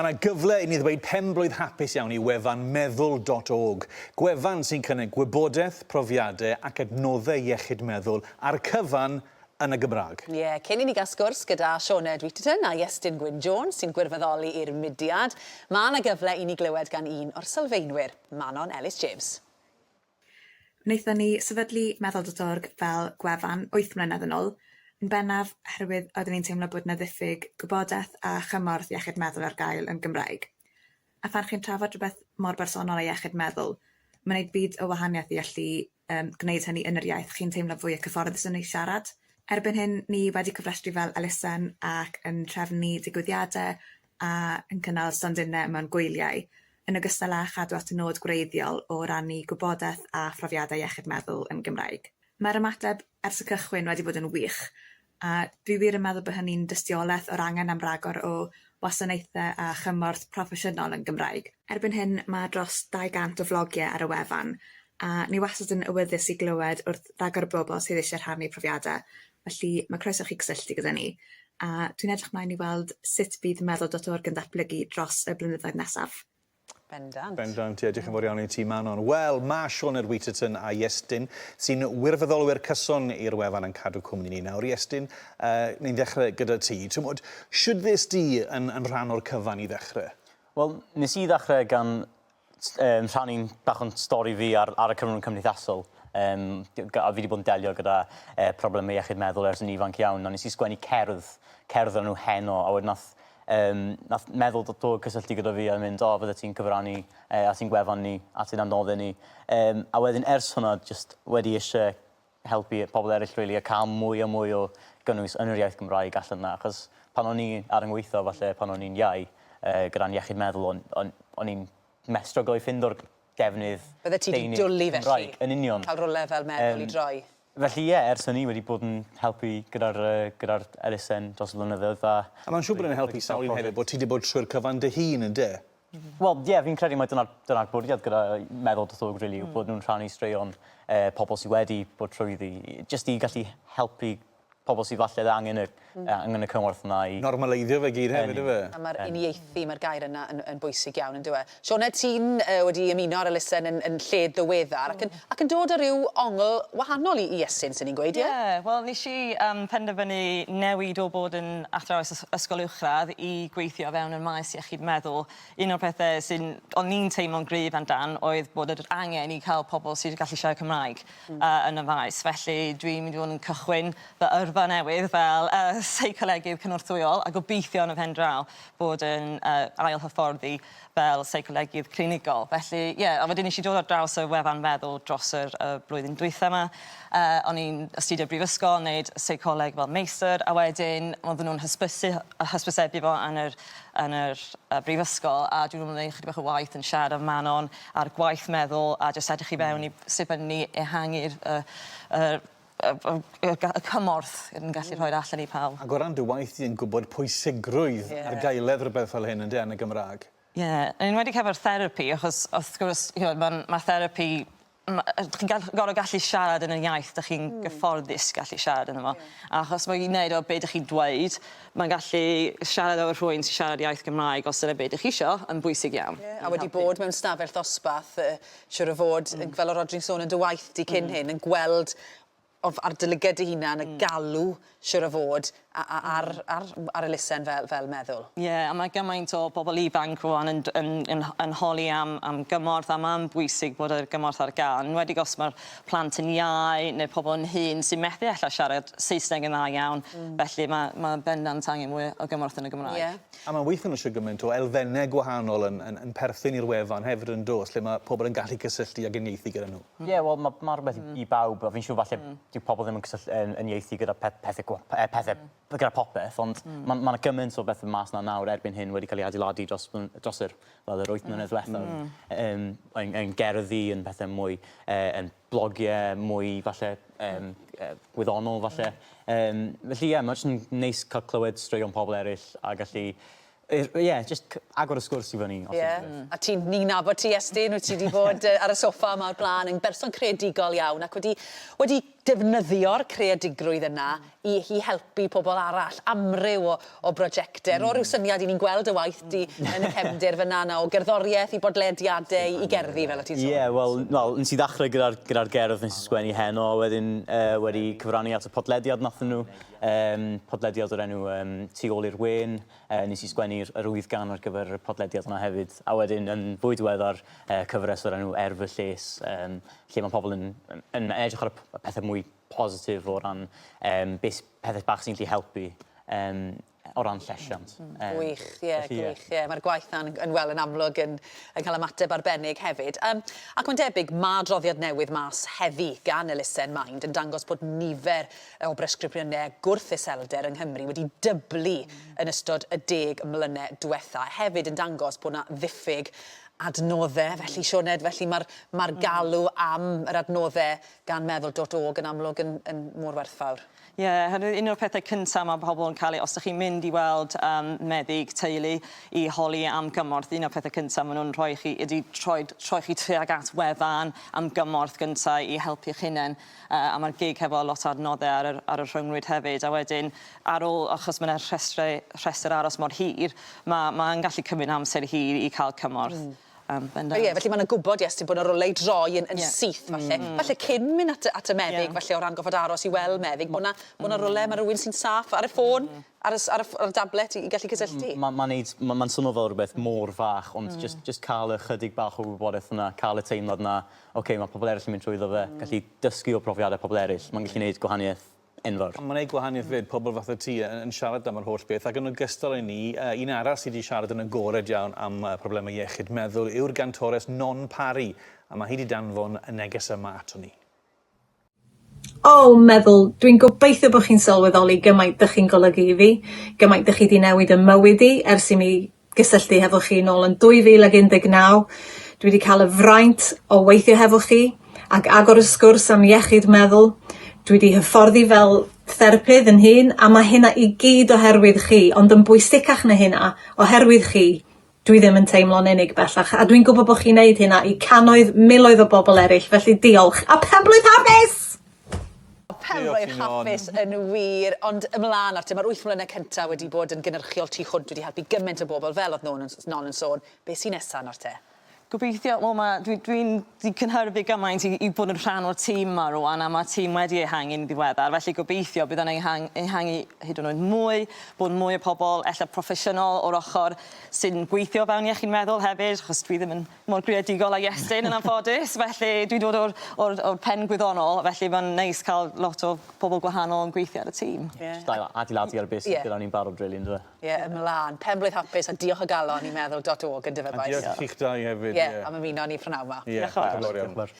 Mae yna gyfle i ni ddweud penblwydd hapus iawn i wefan meddwl.org. Gwefan sy'n cynnig gwybodaeth, profiadau ac adnoddau iechyd meddwl ar cyfan yn y Gymraeg. Ie, cyn i ni gael sgwrs gyda Wyth a Iestyn Gwyn Jones sy'n gwirfoddoli i'r mudiad, mae yna gyfle i ni glywed gan un o'r sylfaenwyr, Manon Ellis James. Wnaethon ni sefydlu meddwl.org fel gwefan 8 mlynedd yn ôl, yn bennaf oherwydd oeddwn ni'n teimlo bod yna ddiffyg gwybodaeth a chymorth iechyd meddwl ar gael yn Gymraeg. A phan chi'n trafod rhywbeth mor bersonol a iechyd meddwl, mae'n gwneud byd o wahaniaeth i allu gwneud hynny yn yr iaith chi'n teimlo fwy y cyfforddus yn ei siarad. Erbyn hyn, ni wedi cyfrestru fel elusen ac yn trefnu digwyddiadau a yn cynnal stondinau mewn gwyliau, yn ogystal â chadw at y nod gwreiddiol o rannu gwybodaeth a phrofiadau iechyd meddwl yn Gymraeg. Mae'r ymateb ers y cychwyn wedi bod yn wych, a dwi wir yn meddwl bod hynny'n dystiolaeth o'r angen am ragor o wasanaethau a chymorth proffesiynol yn Gymraeg. Erbyn hyn, mae dros 200 o vlogiau ar y wefan, a ni wastad yn awyddus i glywed wrth ragor o bobl sydd eisiau rhannu profiadau, felly mae croeso chi gysylltu gyda ni. A dwi'n edrych mlaen i weld sut bydd meddwl.org yn datblygu dros y blynyddoedd nesaf. Bendant. Bendant, ie, diolch yn fawr iawn i ti, Manon. Wel, mae Wyth a Iestyn sy'n wirfoddolwyr cyson i'r wefan yn cadw cwmni ni nawr. Iestyn, ni'n ddechrau gyda ti. Twmod, siwr ddys di yn rhan o'r cyfan i ddechrau? Wel, nes i ddechrau gan rhannu'n bach o'n stori fi ar y cyfrwng cymdeithasol. A fi wedi bod yn delio gyda problemau iechyd meddwl ers yn ifanc iawn. Nes i sgwennu cerdd yn nhw heno, a wedyn nath meddwl.org cysylltu gyda fi a mynd, fydde ti'n cyfrannu a ti'n gwefan ni a ti'n anoddau ni. A wedyn ers hwnna, just wedi eisiau helpu pobl eraill really, a cael mwy a mwy o gynnwys yn yr iaith Gymraeg allan yna. Achos pan o'n i ar yngweithio, falle pan o'n i'n iau gyda'n iechyd meddwl, o'n i'n stryglo i ffindo'r defnydd Bydde ti wedi dwlu felly, yn union. Cael rwle fel meddwl i droi. Felly ie, ers hynny wedi bod yn helpu gyda'r elusen dros y blynyddoedd. A mae'n siŵr bod yn helpu sawl un hefyd bod ti wedi bod trwy'r cyfan dy hun yn de? Wel, ie, fi'n credu mai dyna'r bwriad gyda meddwl.org, really, bod nhw'n rhannu straeon pobl sydd wedi bod trwyddi, jyst i gallu helpu pobl sydd falle angen y cymorth yna i... Normaleiddio fe gyd hefyd, yfe? A mae'r uniaethu, mae'r gair yna yn bwysig iawn, yn dywe. Ti'n wedi ymuno ar elusen yn lled ddiweddar ac yn dod â ryw ongl wahanol i Iestyn, sy'n ni'n gweud, ie? Ie, wel, nes i penderfynu newid o bod yn athrawes ysgol uwchradd i gweithio fewn yn maes iechyd meddwl. Un o'r pethau sy'n o'n ni'n teimlo'n gryf amdan oedd bod yr angen i cael pobl sydd wedi gallu siarad Cymraeg yn y maes. Felly dwi'n mynd i fod yn cychwyn fy yrfa newydd fel seicolegydd cynorthwyol a gobeithio yn y pen draw bod yn ail hyfforddi fel seicolegydd clinigol. Felly, ie, a wedyn nes i dod ar draws y wefan meddwl dros y blwyddyn dwytha yma. O'n i'n astudio brifysgol, wneud seicoleg fel meistr, a wedyn oedden nhw'n hysbysebu fo yn yr brifysgol, a dwi'n gwneud chydig bach o waith yn siarad am Manon ar gwaith meddwl, a jyst edrych i fewn i sut byddwn ni ehangu'r y cymorth yn gallu rhoi allan i pawb. Ac o ran dy waith ti'n gwybod pwysigrwydd ar gaeledd rhywbeth fel hyn yn y Gymraeg? Ie, yn wedi cafo'r therapi, achos wrth gwrs, mae therapi... Chi'n gorfod gallu siarad yn y iaith, ydych chi'n gyfforddus gallu siarad yn yma. Achos mae'n gwneud o beth ydych chi'n dweud, mae'n gallu siarad o'r rhywun sy'n siarad iaith Gymraeg os yna beth ydych chi isio, yn bwysig iawn. A wedi bod mewn stafell ddosbarth, siwr o fod, fel o Rodri'n sôn yn dy waith di cyn hyn, yn gweld ar dylyged i hunan y galw, siwr o fod, ar elusen fel meddwl. Ie, a mae gymaint o bobl ifanc rwan yn holi am gymorth, a mae'n bwysig bod y gymorth ar gael. Yn wedi os mae'r plant yn iau, neu pobl yn hyn sy'n methu allan siarad Saesneg yn dda iawn, felly mae bendant angen mwy o gymorth yn y Gymraeg. A mae weithio nhw gymaint o elfennau gwahanol yn perthyn i'r wefan hefyd yn dos, lle mae pobl yn gallu cysylltu ac uniaethu gyda nhw. Ie, wel, mae rhywbeth i bawb, a fi'n siŵr falle dyw pobl ddim yn uniaethu gyda pethau gyda popeth, ond mae'n gymaint o beth yn mas na nawr erbyn hyn wedi cael ei adeiladu dros yr 8 mlynedd diwethaf. Yn gerddi, yn pethau mwy, yn blogiau, mwy falle gwyddonol falle. Felly ie, mae'n neis cael clywed straeon pobl eraill a gallu... Ie, jyst agor y sgwrs i fyny. A ni'n nabod ti, Iestyn, wyt ti wedi bod ar y soffa yma o'r blaen yn berson creadigol iawn ac wedi defnyddio'r creadigrwydd yna i helpu pobl arall, amryw o brosiectau. O ryw syniad i ni'n gweld y waith di yn y cefndir fyna o gerddoriaeth i bodlediadau i gerddi fel o ti'n sôn. Ie, wel, nes i ddechrau gyda'r gerdd nes i sgwennu heno, wedyn wedi cyfrannu at y podlediad nathon nhw. Podlediad o'r enw Tu ôl i'r wen, nes i sgwennu'r wythgan ar gyfer y podlediad yna hefyd. A wedyn yn fwy diweddar cyfres o'r enw Fy Lles, lle mae pobl yn edrych ar y pethau mwy positif o ran pethau bach sy'n gallu helpu o ran llesiant. Gwych, gwych. Mae'r gwaith yn wel yn amlwg yn cael ymateb arbennig hefyd. Ac mae'n debyg mae adroddiad newydd mas heddi gan Elusen Mind yn dangos bod nifer o bresgripsiynau gwrth iselder yng Nghymru wedi dyblu yn ystod y 10 mlynedd diwetha. Hefyd yn dangos bod yna ddiffyg adnoddau, felly Sioned, felly mae'r galw am yr adnoddau gan meddwl.org yn amlwg yn mor werthfawr. Ie, un o'r pethau cyntaf mae pobl yn cael ei, os ydych chi'n mynd i weld meddyg teulu i holi am gymorth, un o'r pethau cyntaf maen nhw'n rhoi chi, ydy troi chi tuag at wefan am gymorth gyntaf i helpu eich hunain. A mae'r gig hefo lot o adnoddau ar y rhwngwyd hefyd. A wedyn, ar ôl, achos mae'n rhestr aros mor hir, mae'n gallu cymryd amser hir i cael cymorth. Felly mae'n gwybod, bod yna rolau droi yn syth, falle. Falle cyn mynd at y meddyg, falle o ran goffod aros i weld meddyg, bod yna rolau, mae rhywun sy'n saff ar y ffôn, ar y tablet i gallu cysylltu. Mae'n swnio fel rhywbeth mor fach, ond just cael ychydig bach o wybodaeth yna, cael y teimlad yna, mae pobl eraill yn mynd trwyddo fe, gallu dysgu o profiadau pobl eraill, mae'n gallu gwneud gwahaniaeth enfawr. Mae'n gwneud gwahaniaeth fyd, pobl fath o ti yn siarad am yr holl beth, ac yn ogystal i ni, un arall sydd wedi siarad yn agored iawn am problemau iechyd meddwl yw'r gantores Non Parry, a mae hi wedi danfon y neges yma ato ni. Meddwl, dwi'n gobeithio bod chi'n sylweddoli gymaint ydych chi'n golygu i fi, gymaint ydych chi wedi newid y mywyd i ers i mi gysylltu hefo chi nôl yn 2019. Dwi wedi cael y fraint o weithio hefo chi ac agor y sgwrs am iechyd meddwl. Dwi wedi hyfforddi fel therapydd yn hun, a mae hynna i gyd oherwydd chi, ond yn bwysicach na hynna, oherwydd chi, dwi ddim yn teimlo'n unig bellach, a dwi'n gwybod bod chi'n neud hynna i cannoedd, miloedd o bobl eraill, felly diolch, a penblwydd hapus! Penblwydd hapus yn wir, ond ymlaen ar te, mae'r 8 mlynedd cyntaf wedi bod yn gynhyrchiol tu hwnt wedi helpu gymaint o bobl fel oedd Non yn sôn. Be sy'n nesaf ar te? Gobeithio, dwi'n cynhyrfu gymaint i bod yn rhan o'r tîm yma rwan, a mae'r tîm wedi ehangu'n ddiweddar. Felly gobeithio bydd yna'n ehangu hyd yn oed mwy, bod mwy o pobl ella proffesiynol o'r ochr sy'n gweithio fewn iechyd meddwl hefyd, achos dwi ddim yn mor greadigol a Iestyn yn anffodus. Felly dwi'n dod o'r pen gwyddonol, felly mae'n neis cael lot o pobl gwahanol yn gweithio ar y tîm. Adeiladu ar beth sydd gyda ni'n barod rili, ynddo fe? Ie, ymlaen. Penblwydd hapus a diolch o galon i meddwl.org yn dyfed maes. Diolch i'ch dau hefyd. Ie, am ymuno ni prynawn yma. Ie,